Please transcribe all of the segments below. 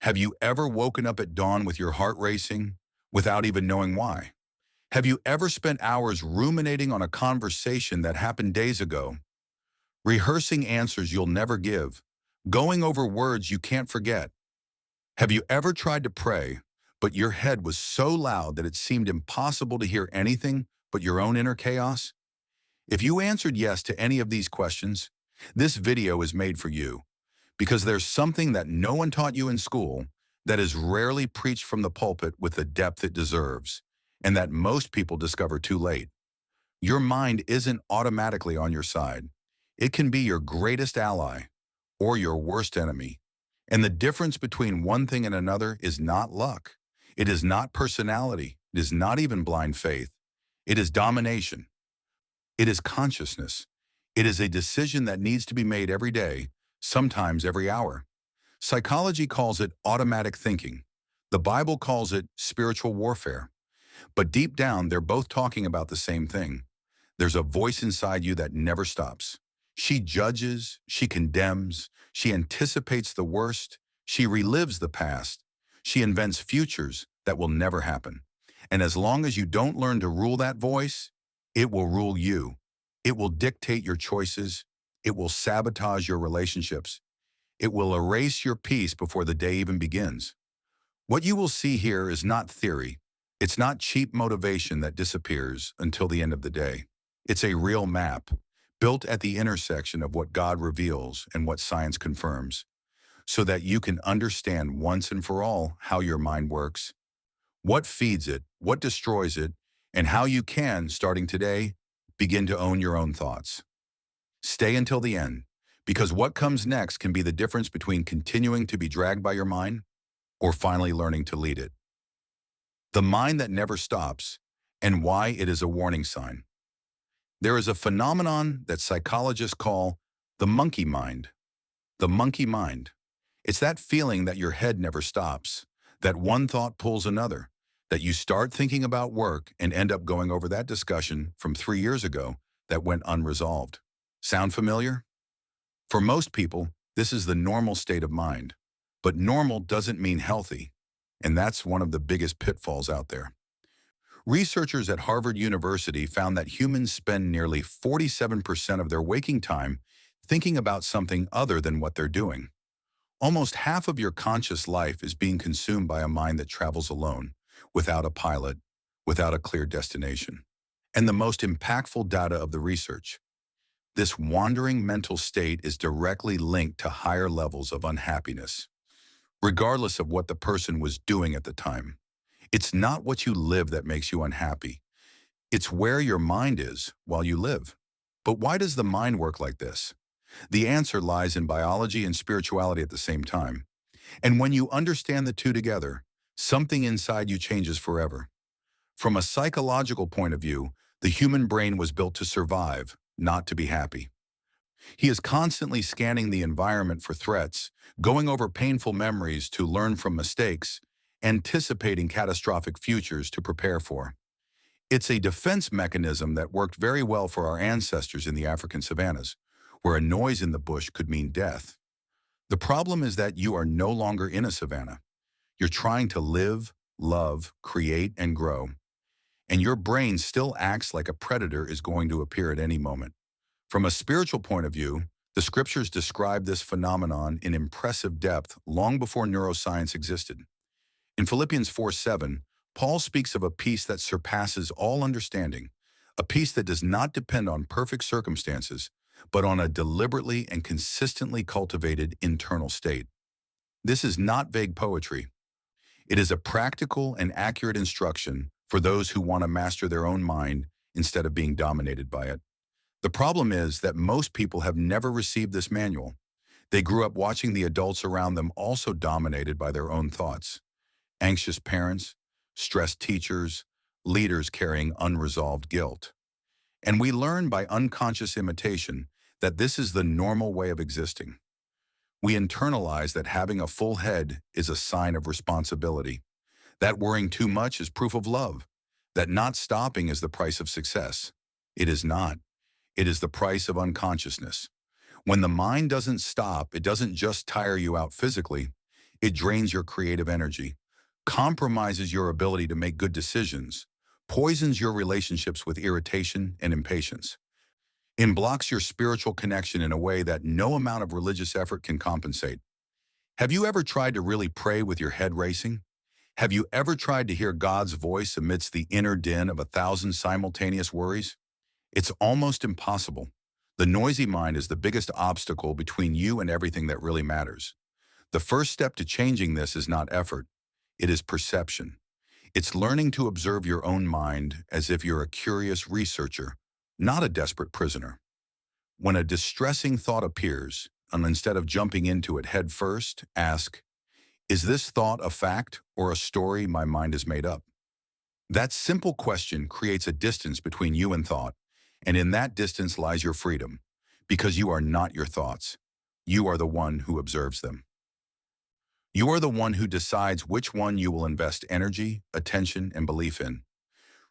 Have you ever woken up at dawn with your heart racing without even knowing why? Have you ever spent hours ruminating on a conversation that happened days ago, rehearsing answers you'll never give, going over words you can't forget? Have you ever tried to pray, but your head was so loud that it seemed impossible to hear anything but your own inner chaos? If you answered yes to any of these questions, this video is made for you. Because there's something that no one taught you in school that is rarely preached from the pulpit with the depth it deserves, and that most people discover too late. Your mind isn't automatically on your side. It can be your greatest ally or your worst enemy. And the difference between one thing and another is not luck. It is not personality. It is not even blind faith. It is domination. It is consciousness. It is a decision that needs to be made every day, sometimes every hour. Psychology calls it automatic thinking. The Bible calls it spiritual warfare. But deep down, they're both talking about the same thing. There's a voice inside you that never stops. She judges, she condemns, she anticipates the worst, she relives the past, she invents futures that will never happen. And as long as you don't learn to rule that voice, it will rule you. It will dictate your choices. It will sabotage your relationships. It will erase your peace before the day even begins. What you will see here is not theory. It's not cheap motivation that disappears until the end of the day. It's a real map, built at the intersection of what God reveals and what science confirms, so that you can understand once and for all how your mind works, what feeds it, what destroys it, and how you can, starting today, begin to own your own thoughts. Stay until the end, because what comes next can be the difference between continuing to be dragged by your mind or finally learning to lead it. The mind that never stops, and why it is a warning sign. There is a phenomenon that psychologists call the monkey mind. The monkey mind. It's that feeling that your head never stops, that one thought pulls another, that you start thinking about work and end up going over that discussion from 3 years ago that went unresolved. Sound familiar? For most people, this is the normal state of mind. But normal doesn't mean healthy, and that's one of the biggest pitfalls out there. Researchers at Harvard University found that humans spend nearly 47% of their waking time thinking about something other than what they're doing. Almost half of your conscious life is being consumed by a mind that travels alone, without a pilot, without a clear destination. And the most impactful data of the research: this wandering mental state is directly linked to higher levels of unhappiness, regardless of what the person was doing at the time. It's not what you live that makes you unhappy. It's where your mind is while you live. But why does the mind work like this? The answer lies in biology and spirituality at the same time. And when you understand the two together, something inside you changes forever. From a psychological point of view, the human brain was built to survive, not to be happy. He is constantly scanning the environment for threats, going over painful memories to learn from mistakes, anticipating catastrophic futures to prepare for. It's a defense mechanism that worked very well for our ancestors in the African savannas, where a noise in the bush could mean death. The problem is that you are no longer in a savanna. You're trying to live, love, create, and grow. And your brain still acts like a predator is going to appear at any moment. From a spiritual point of view, the scriptures describe this phenomenon in impressive depth long before neuroscience existed. In Philippians 4:7, Paul speaks of a peace that surpasses all understanding, a peace that does not depend on perfect circumstances, but on a deliberately and consistently cultivated internal state. This is not vague poetry. It is a practical and accurate instruction for those who want to master their own mind instead of being dominated by it. The problem is that most people have never received this manual. They grew up watching the adults around them also dominated by their own thoughts. Anxious parents, stressed teachers, leaders carrying unresolved guilt. And we learn by unconscious imitation that this is the normal way of existing. We internalize that having a full head is a sign of responsibility, that worrying too much is proof of love, that not stopping is the price of success. It is not. It is the price of unconsciousness. When the mind doesn't stop, it doesn't just tire you out physically, It drains your creative energy, compromises your ability to make good decisions, poisons your relationships with irritation and impatience, and blocks your spiritual connection in a way that no amount of religious effort can compensate. Have you ever tried to really pray with your head racing? Have you ever tried to hear God's voice amidst the inner din of 1,000 simultaneous worries? It's almost impossible. The noisy mind is the biggest obstacle between you and everything that really matters. The first step to changing this is not effort. It is perception. It's learning to observe your own mind as if you're a curious researcher, not a desperate prisoner. When a distressing thought appears, and instead of jumping into it head first, ask, is this thought a fact or a story my mind has made up? That simple question creates a distance between you and thought, and in that distance lies your freedom, because you are not your thoughts. You are the one who observes them. You are the one who decides which one you will invest energy, attention, and belief in.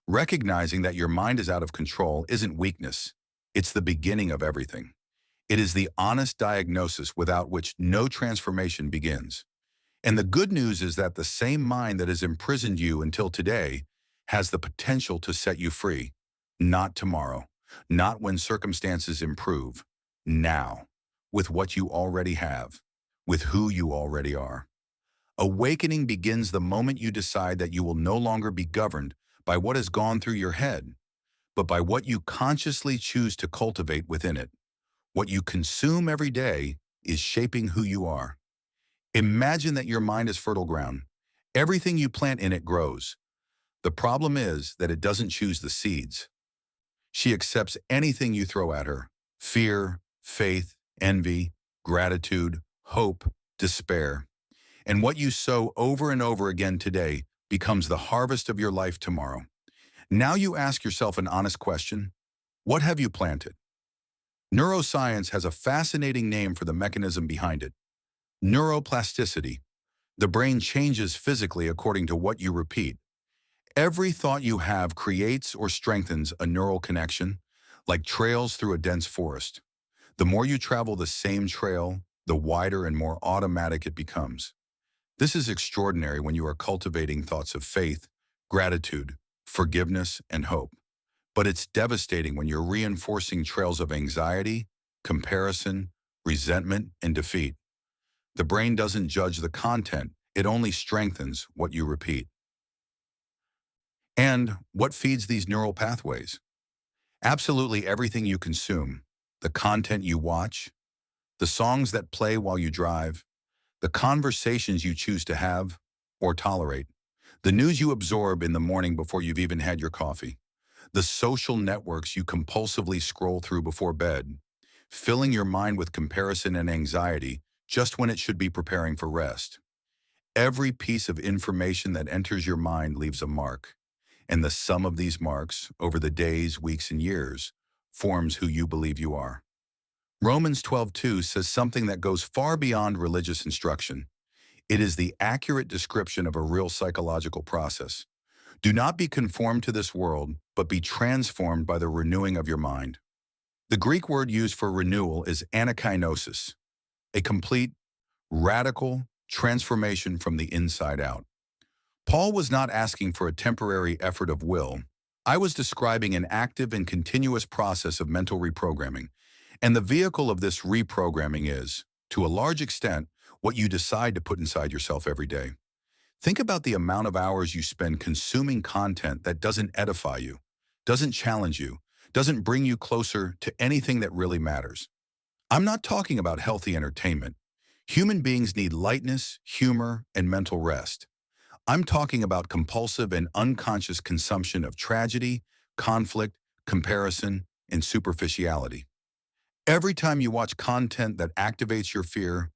Recognizing that your mind is out of control isn't weakness. It's the beginning of everything. It is the honest diagnosis without which no transformation begins. And the good news is that the same mind that has imprisoned you until today has the potential to set you free. Not tomorrow, not when circumstances improve. Now, with what you already have, with who you already are. Awakening begins the moment you decide that you will no longer be governed by what has gone through your head, but by what you consciously choose to cultivate within it. What you consume every day is shaping who you are. Imagine that your mind is fertile ground. Everything you plant in it grows. The problem is that it doesn't choose the seeds. She accepts anything you throw at her: fear, faith, envy, gratitude, hope, despair. And what you sow over and over again today becomes the harvest of your life tomorrow. Now you ask yourself an honest question: what have you planted? Neuroscience has a fascinating name for the mechanism behind it: neuroplasticity. The brain changes physically according to what you repeat. Every thought you have creates or strengthens a neural connection, like trails through a dense forest. The more you travel the same trail, the wider and more automatic it becomes. This is extraordinary when you are cultivating thoughts of faith, gratitude, forgiveness, and hope. But it's devastating when you're reinforcing trails of anxiety, comparison, resentment, and defeat. The brain doesn't judge the content, it only strengthens what you repeat. And what feeds these neural pathways? Absolutely everything you consume: the content you watch, the songs that play while you drive, the conversations you choose to have or tolerate, the news you absorb in the morning before you've even had your coffee, the social networks you compulsively scroll through before bed, filling your mind with comparison and anxiety just when it should be preparing for rest. Every piece of information that enters your mind leaves a mark, and the sum of these marks over the days, weeks, and years forms who you believe you are. Romans 12:2 says something that goes far beyond religious instruction. It is the accurate description of a real psychological process. Do not be conformed to this world, but be transformed by the renewing of your mind. The Greek word used for renewal is anakinosis, a complete, radical transformation from the inside out. Paul was not asking for a temporary effort of will. I was describing an active and continuous process of mental reprogramming. And the vehicle of this reprogramming is, to a large extent, what you decide to put inside yourself every day. Think about the amount of hours you spend consuming content that doesn't edify you, doesn't challenge you, doesn't bring you closer to anything that really matters. I'm not talking about healthy entertainment. Human beings need lightness, humor, and mental rest. I'm talking about compulsive and unconscious consumption of tragedy, conflict, comparison, and superficiality. Every time you watch content that activates your fear,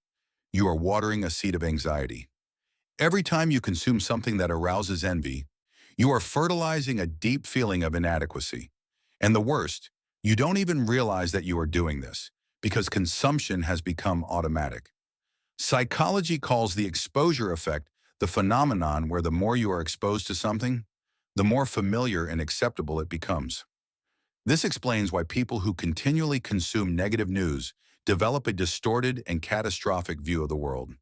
you are watering a seed of anxiety. Every time you consume something that arouses envy, you are fertilizing a deep feeling of inadequacy. And the worst, you don't even realize that you are doing this, because consumption has become automatic. Psychology calls the exposure effect the phenomenon where the more you are exposed to something, the more familiar and acceptable it becomes. This explains why people who continually consume negative news develop a distorted and catastrophic view of the world.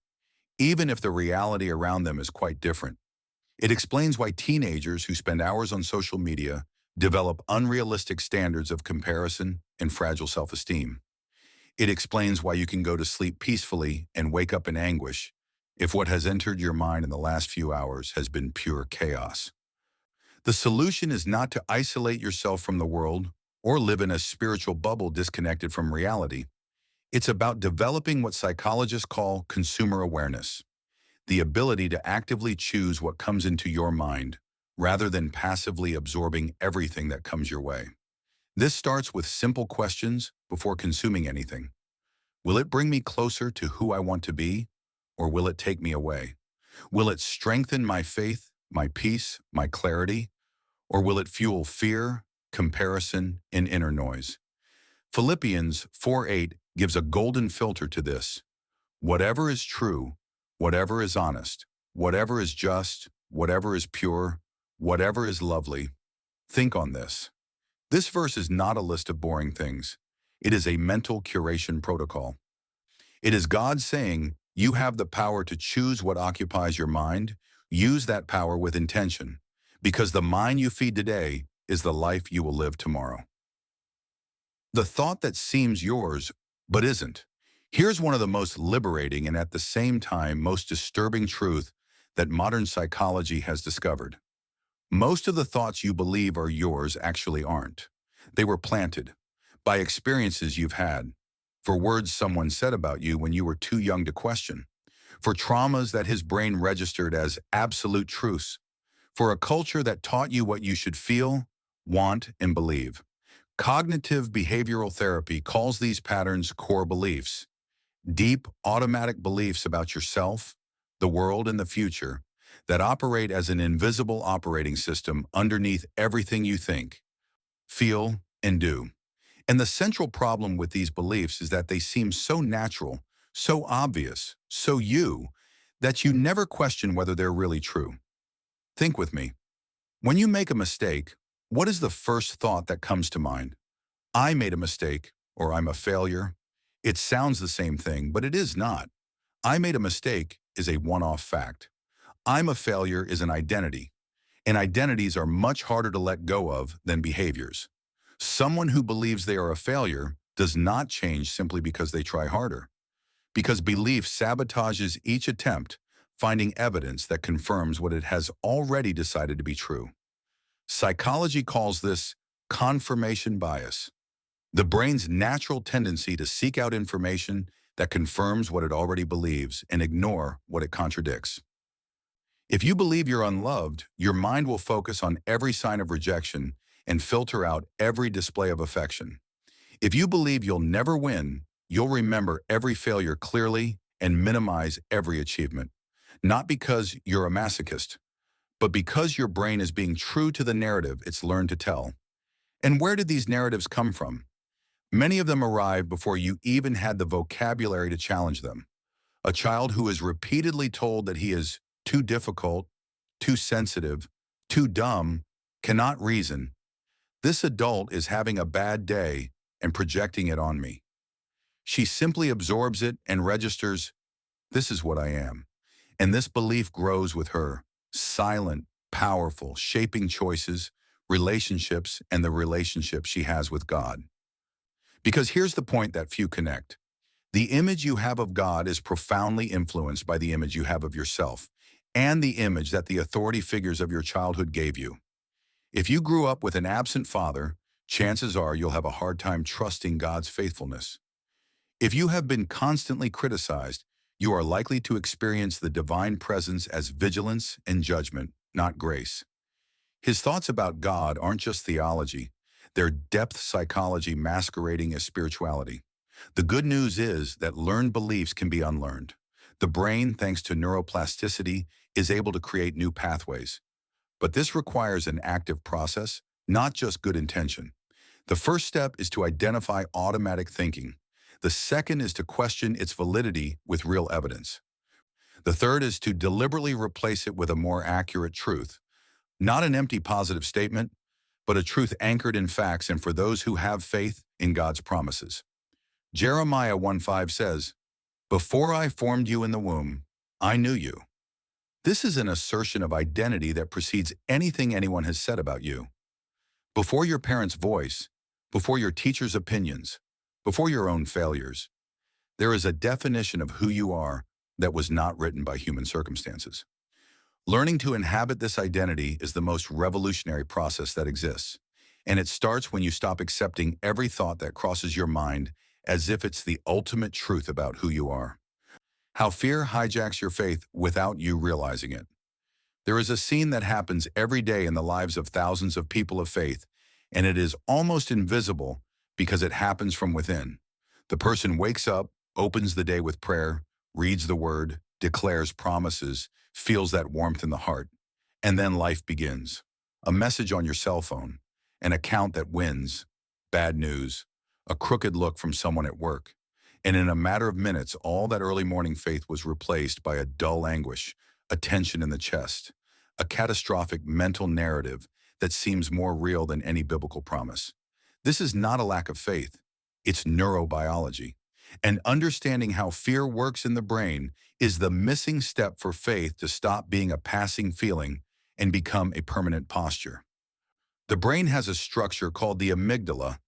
even if the reality around them is quite different. It explains why teenagers who spend hours on social media develop unrealistic standards of comparison and fragile self-esteem. It explains why you can go to sleep peacefully and wake up in anguish if what has entered your mind in the last few hours has been pure chaos. The solution is not to isolate yourself from the world or live in a spiritual bubble disconnected from reality. It's about developing what psychologists call consumer awareness, the ability to actively choose what comes into your mind rather than passively absorbing everything that comes your way. This starts with simple questions before consuming anything. Will it bring me closer to who I want to be, or will it take me away? Will it strengthen my faith, my peace, my clarity, or will it fuel fear, comparison, and inner noise? Philippians 4:8 gives a golden filter to this. Whatever is true, whatever is honest, whatever is just, whatever is pure, whatever is lovely, think on this. This verse is not a list of boring things. It is a mental curation protocol. It is God saying, you have the power to choose what occupies your mind. Use that power with intention, because the mind you feed today is the life you will live tomorrow. The thought that seems yours, but isn't. Here's one of the most liberating and at the same time most disturbing truth that modern psychology has discovered. Most of the thoughts you believe are yours actually aren't. They were planted by experiences you've had, for words someone said about you when you were too young to question, for traumas that his brain registered as absolute truths, for a culture that taught you what you should feel, want, and believe. Cognitive behavioral therapy calls these patterns core beliefs, deep, automatic beliefs about yourself, the world, and the future that operate as an invisible operating system underneath everything you think, feel, and do. And the central problem with these beliefs is that they seem so natural, so obvious, so you, that you never question whether they're really true. Think with me. When you make a mistake, what is the first thought that comes to mind? I made a mistake, or I'm a failure. It sounds the same thing, but it is not. I made a mistake is a one-off fact. I'm a failure is an identity, and identities are much harder to let go of than behaviors. Someone who believes they are a failure does not change simply because they try harder, because belief sabotages each attempt, finding evidence that confirms what it has already decided to be true. Psychology calls this confirmation bias, the brain's natural tendency to seek out information that confirms what it already believes and ignore what it contradicts. If you believe you're unloved, your mind will focus on every sign of rejection and filter out every display of affection. If you believe you'll never win, you'll remember every failure clearly and minimize every achievement. Not because you're a masochist, but because your brain is being true to the narrative it's learned to tell. And where did these narratives come from? Many of them arrived before you even had the vocabulary to challenge them. A child who is repeatedly told that he is too difficult, too sensitive, too dumb, cannot reason. This adult is having a bad day and projecting it on me. She simply absorbs it and registers, this is what I am. And this belief grows with her, silent, powerful, shaping choices, relationships, and the relationship she has with God. Because here's the point that few connect. The image you have of God is profoundly influenced by the image you have of yourself and the image that the authority figures of your childhood gave you. If you grew up with an absent father, chances are you'll have a hard time trusting God's faithfulness. If you have been constantly criticized, you are likely to experience the divine presence as vigilance and judgment, not grace. His thoughts about God aren't just theology, they're depth psychology masquerading as spirituality. The good news is that learned beliefs can be unlearned. The brain, thanks to neuroplasticity, is able to create new pathways. But this requires an active process, not just good intention. The first step is to identify automatic thinking. The second is to question its validity with real evidence. The third is to deliberately replace it with a more accurate truth. Not an empty positive statement, but a truth anchored in facts and for those who have faith in God's promises. Jeremiah 1:5 says, "Before I formed you in the womb, I knew you. This is an assertion of identity that precedes anything anyone has said about you. Before your parents' voice, before your teacher's opinions, before your own failures, there is a definition of who you are that was not written by human circumstances. Learning to inhabit this identity is the most revolutionary process that exists, and it starts when you stop accepting every thought that crosses your mind as if it's the ultimate truth about who you are. How fear hijacks your faith without you realizing it. There is a scene that happens every day in the lives of thousands of people of faith, and it is almost invisible because it happens from within. The person wakes up, opens the day with prayer, reads the word, declares promises, feels that warmth in the heart, and then life begins. A message on your cell phone, an account that wins, bad news, a crooked look from someone at work. And in a matter of minutes, all that early morning faith was replaced by a dull anguish, a tension in the chest, a catastrophic mental narrative that seems more real than any biblical promise. This is not a lack of faith. It's neurobiology. And understanding how fear works in the brain is the missing step for faith to stop being a passing feeling and become a permanent posture. The brain has a structure called the amygdala,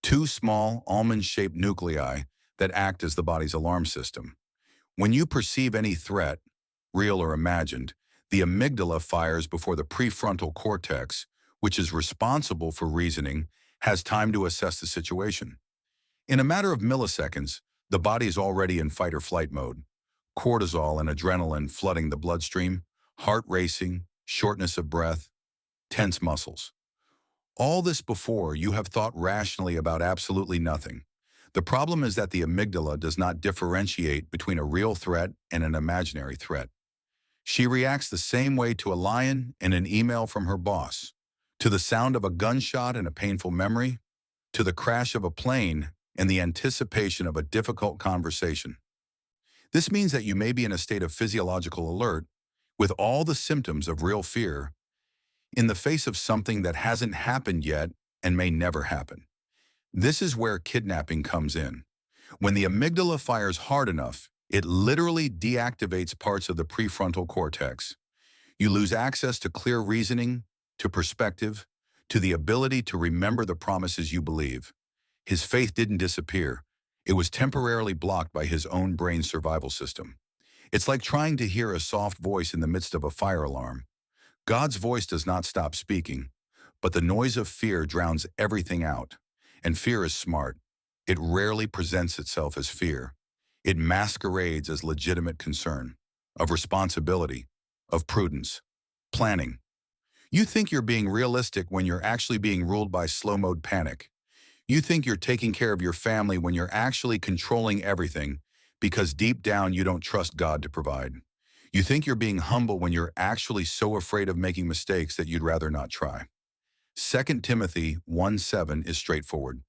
two small almond-shaped nuclei that act as the body's alarm system. When you perceive any threat, real or imagined, the amygdala fires before the prefrontal cortex, which is responsible for reasoning, has time to assess the situation. In a matter of milliseconds, the body is already in fight or flight mode. Cortisol and adrenaline flooding the bloodstream, heart racing, shortness of breath, tense muscles. All this before you have thought rationally about absolutely nothing. The problem is that the amygdala does not differentiate between a real threat and an imaginary threat. She reacts the same way to a lion and an email from her boss, to the sound of a gunshot and a painful memory, to the crash of a plane and the anticipation of a difficult conversation. This means that you may be in a state of physiological alert with all the symptoms of real fear in the face of something that hasn't happened yet and may never happen. This is where kidnapping comes in. When the amygdala fires hard enough, it literally deactivates parts of the prefrontal cortex. You lose access to clear reasoning, to perspective, to the ability to remember the promises you believe. His faith didn't disappear. It was temporarily blocked by his own brain's survival system. It's like trying to hear a soft voice in the midst of a fire alarm. God's voice does not stop speaking, but the noise of fear drowns everything out. And fear is smart. It rarely presents itself as fear. It masquerades as legitimate concern, of responsibility, of prudence, planning. You think you're being realistic when you're actually being ruled by slow-mode panic. You think you're taking care of your family when you're actually controlling everything because deep down you don't trust God to provide. You think you're being humble when you're actually so afraid of making mistakes that you'd rather not try. 2 Timothy 1:7 is straightforward.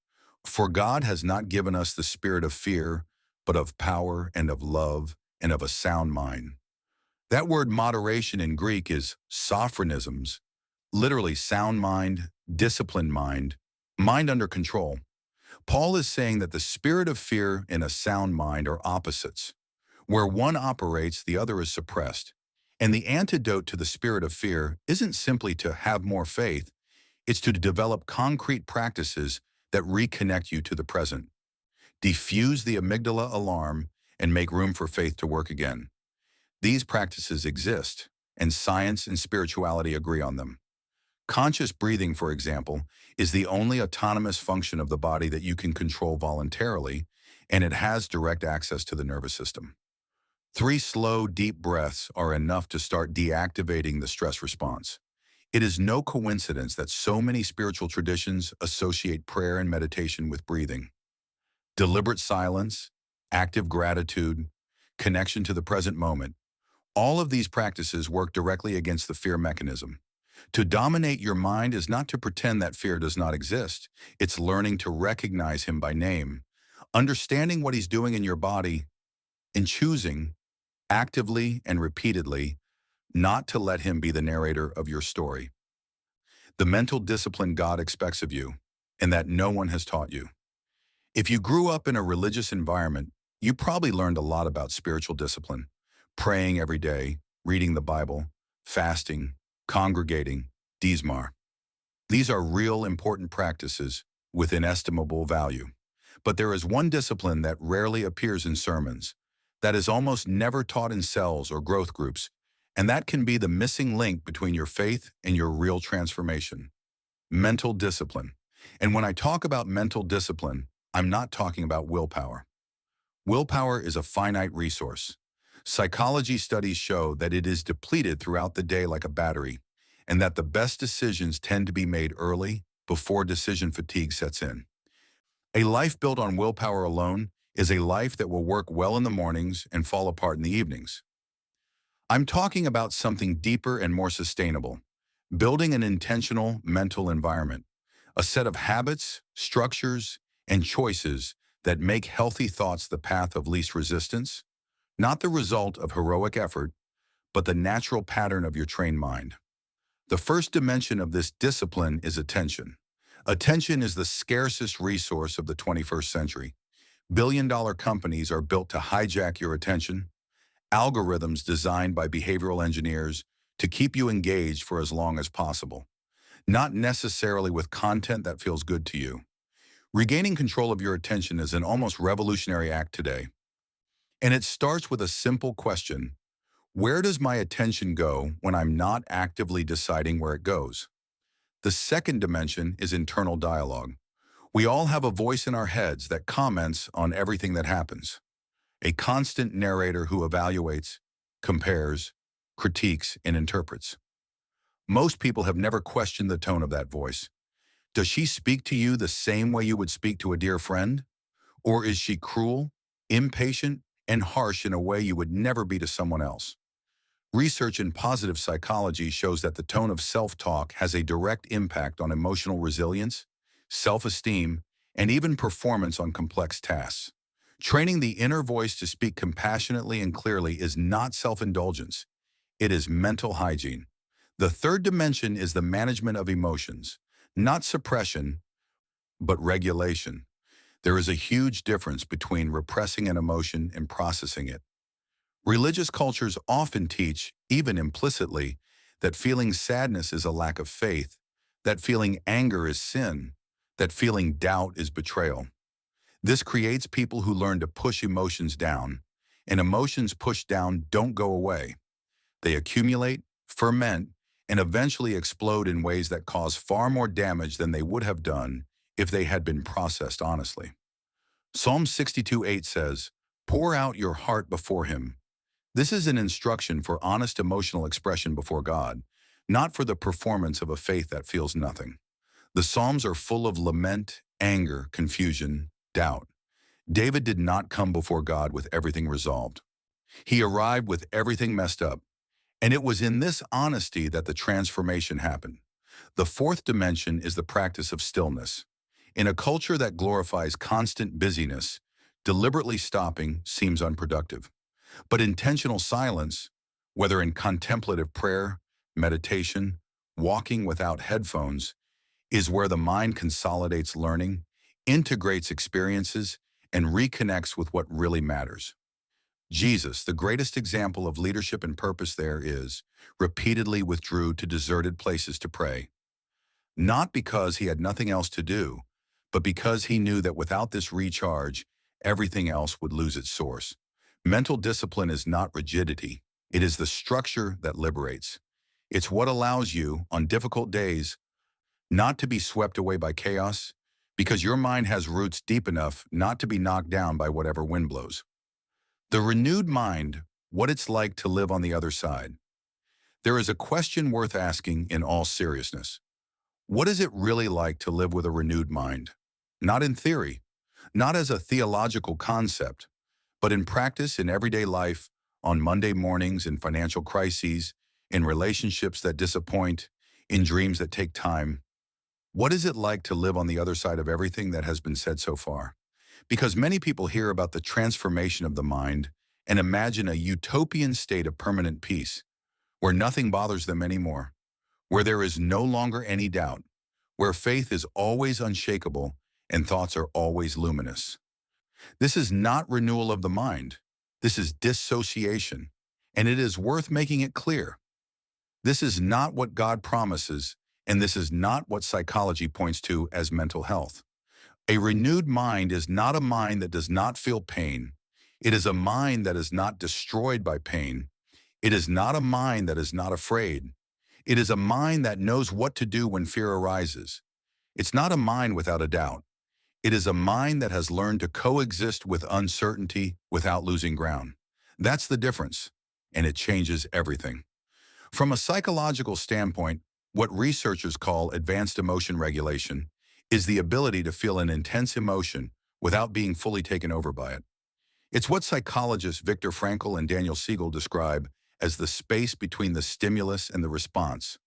For God has not given us the spirit of fear, but of power and of love and of a sound mind. That word moderation in Greek is sophronisms, literally sound mind, disciplined mind, mind under control. Paul is saying that the spirit of fear and a sound mind are opposites. Where one operates, the other is suppressed. And the antidote to the spirit of fear isn't simply to have more faith, it's to develop concrete practices that reconnect you to the present. Defuse the amygdala alarm and make room for faith to work again. These practices exist, and science and spirituality agree on them. Conscious breathing, for example, is the only autonomous function of the body that you can control voluntarily, and it has direct access to the nervous system. 3 slow, deep breaths are enough to start deactivating the stress response. It is no coincidence that so many spiritual traditions associate prayer and meditation with breathing. Deliberate silence, active gratitude, connection to the present moment, all of these practices work directly against the fear mechanism. To dominate your mind is not to pretend that fear does not exist. It's learning to recognize him by name, understanding what he's doing in your body, and choosing, actively and repeatedly, not to let him be the narrator of your story. The mental discipline God expects of you, and that no one has taught you. If you grew up in a religious environment, you probably learned a lot about spiritual discipline. praying every day, reading the Bible, fasting, congregating, dismar. These are real important practices with inestimable value. But there is one discipline that rarely appears in sermons, that is almost never taught in cells or growth groups, and that can be the missing link between your faith and your real transformation: mental discipline. And when I talk about mental discipline, I'm not talking about willpower. Willpower is a finite resource. Psychology studies show that it is depleted throughout the day like a battery, and that the best decisions tend to be made early, before decision fatigue sets in. A life built on willpower alone is a life that will work well in the mornings and fall apart in the evenings. I'm talking about something deeper and more sustainable: building an intentional mental environment, a set of habits, structures, and choices that make healthy thoughts the path of least resistance, not the result of heroic effort, but the natural pattern of your trained mind. The first dimension of this discipline is attention. Attention is the scarcest resource of the 21st century. Billion-dollar companies are built to hijack your attention, algorithms designed by behavioral engineers to keep you engaged for as long as possible, not necessarily with content that feels good to you. Regaining control of your attention is an almost revolutionary act today. And it starts with a simple question: where does my attention go when I'm not actively deciding where it goes? The second dimension is internal dialogue. We all have a voice in our heads that comments on everything that happens, a constant narrator who evaluates, compares, critiques, and interprets. Most people have never questioned the tone of that voice. Does she speak to you the same way you would speak to a dear friend? Or is she cruel, impatient, and harsh in a way you would never be to someone else? Research in positive psychology shows that the tone of self-talk has a direct impact on emotional resilience, self-esteem, and even performance on complex tasks. Training the inner voice to speak compassionately and clearly is not self-indulgence. It is mental hygiene. The third dimension is the management of emotions, not suppression, but regulation. There is a huge difference between repressing an emotion and processing it. Religious cultures often teach, even implicitly, that feeling sadness is a lack of faith, that feeling anger is sin, that feeling doubt is betrayal. This creates people who learn to push emotions down, and emotions pushed down don't go away. They accumulate, ferment, and eventually explode in ways that cause far more damage than they would have done if they had been processed honestly. Psalm 62:8 says, "Pour out your heart before him." This is an instruction for honest emotional expression before God, not for the performance of a faith that feels nothing. The Psalms are full of lament, anger, confusion, doubt. David did not come before God with everything resolved. He arrived with everything messed up, and it was in this honesty that the transformation happened. The fourth dimension is the practice of stillness. In a culture that glorifies constant busyness, deliberately stopping seems unproductive. But intentional silence, whether in contemplative prayer, meditation, walking without headphones, is where the mind consolidates learning, integrates experiences, and reconnects with what really matters. Jesus, the greatest example of leadership and purpose there is, repeatedly withdrew to deserted places to pray. Not because he had nothing else to do, but because he knew that without this recharge, everything else would lose its source. Mental discipline is not rigidity. It is the structure that liberates. It's what allows you, on difficult days, not to be swept away by chaos, because your mind has roots deep enough not to be knocked down by whatever wind blows. The renewed mind, what it's like to live on the other side. There is a question worth asking in all seriousness. What is it really like to live with a renewed mind? Not in theory, not as a theological concept, but in practice, in everyday life, on Monday mornings, in financial crises, in relationships that disappoint, in dreams that take time. What is it like to live on the other side of everything that has been said so far? Because many people hear about the transformation of the mind and imagine a utopian state of permanent peace, where nothing bothers them anymore, where there is no longer any doubt, where faith is always unshakable and thoughts are always luminous. This is not renewal of the mind. This is dissociation. And it is worth making it clear. This is not what God promises, and this is not what psychology points to as mental health. A renewed mind is not a mind that does not feel pain. It is a mind that is not destroyed by pain. It is not a mind that is not afraid. It is a mind that knows what to do when fear arises. It's not a mind without a doubt. It is a mind that has learned to coexist with uncertainty without losing ground. That's the difference, and it changes everything. From a psychological standpoint, what researchers call advanced emotion regulation is the ability to feel an intense emotion without being fully taken over by it. It's what psychologists Viktor Frankl and Daniel Siegel describe as the space between the stimulus and the response.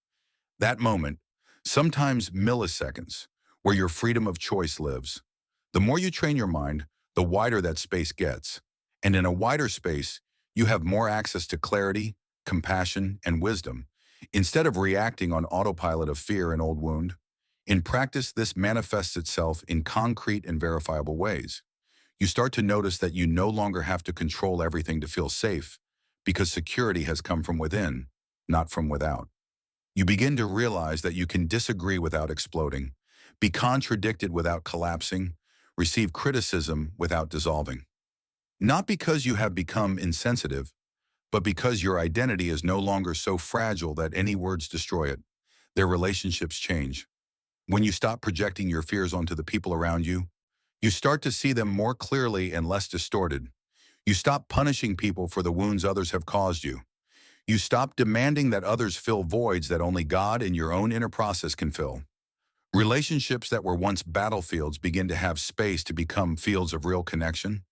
That moment, sometimes milliseconds, where your freedom of choice lives. The more you train your mind, the wider that space gets. And in a wider space, you have more access to clarity, compassion, and wisdom, instead of reacting on autopilot of fear and old wound. In practice, this manifests itself in concrete and verifiable ways. You start to notice that you no longer have to control everything to feel safe, because security has come from within, not from without. You begin to realize that you can disagree without exploding, be contradicted without collapsing, receive criticism without dissolving. Not because you have become insensitive, but because your identity is no longer so fragile that any words destroy it. Their relationships change. When you stop projecting your fears onto the people around you, you start to see them more clearly and less distorted. You stop punishing people for the wounds others have caused you. You stop demanding that others fill voids that only God and your own inner process can fill. Relationships that were once battlefields begin to have space to become fields of real connection.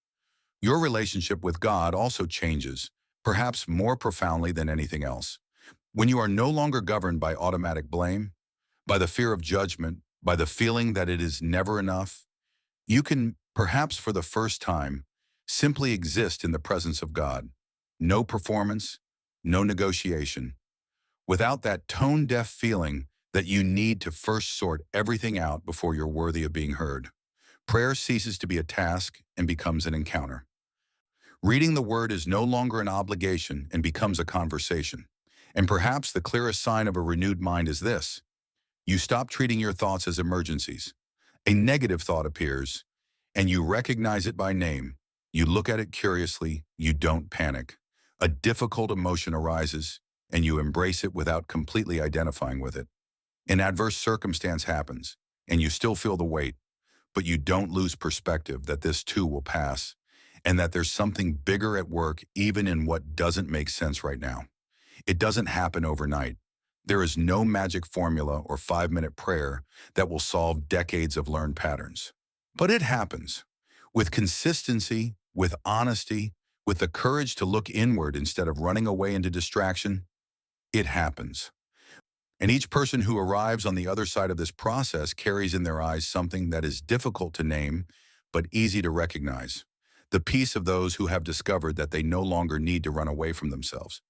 Your relationship with God also changes, perhaps more profoundly than anything else. When you are no longer governed by automatic blame, by the fear of judgment, by the feeling that it is never enough, you can, perhaps for the first time, simply exist in the presence of God. No performance, no negotiation. Without that tone-deaf feeling that you need to first sort everything out before you're worthy of being heard. Prayer ceases to be a task and becomes an encounter. Reading the Word is no longer an obligation and becomes a conversation. And perhaps the clearest sign of a renewed mind is this: you stop treating your thoughts as emergencies. A negative thought appears, and you recognize it by name. You look at it curiously, you don't panic. A difficult emotion arises, and you embrace it without completely identifying with it. An adverse circumstance happens, and you still feel the weight, but you don't lose perspective that this too will pass, and that there's something bigger at work even in what doesn't make sense right now. It doesn't happen overnight. There is no magic formula or 5-minute prayer that will solve decades of learned patterns. But it happens. With consistency, with honesty, with the courage to look inward instead of running away into distraction, it happens. And each person who arrives on the other side of this process carries in their eyes something that is difficult to name, but easy to recognize. The peace of those who have discovered that they no longer need to run away from themselves.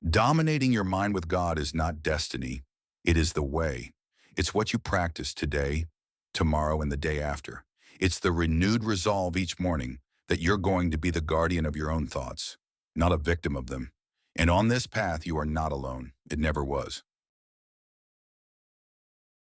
Dominating your mind with God is not destiny. It is the way. It's what you practice today, tomorrow, and the day after. It's the renewed resolve each morning that you're going to be the guardian of your own thoughts, not a victim of them. And on this path, you are not alone. It never was.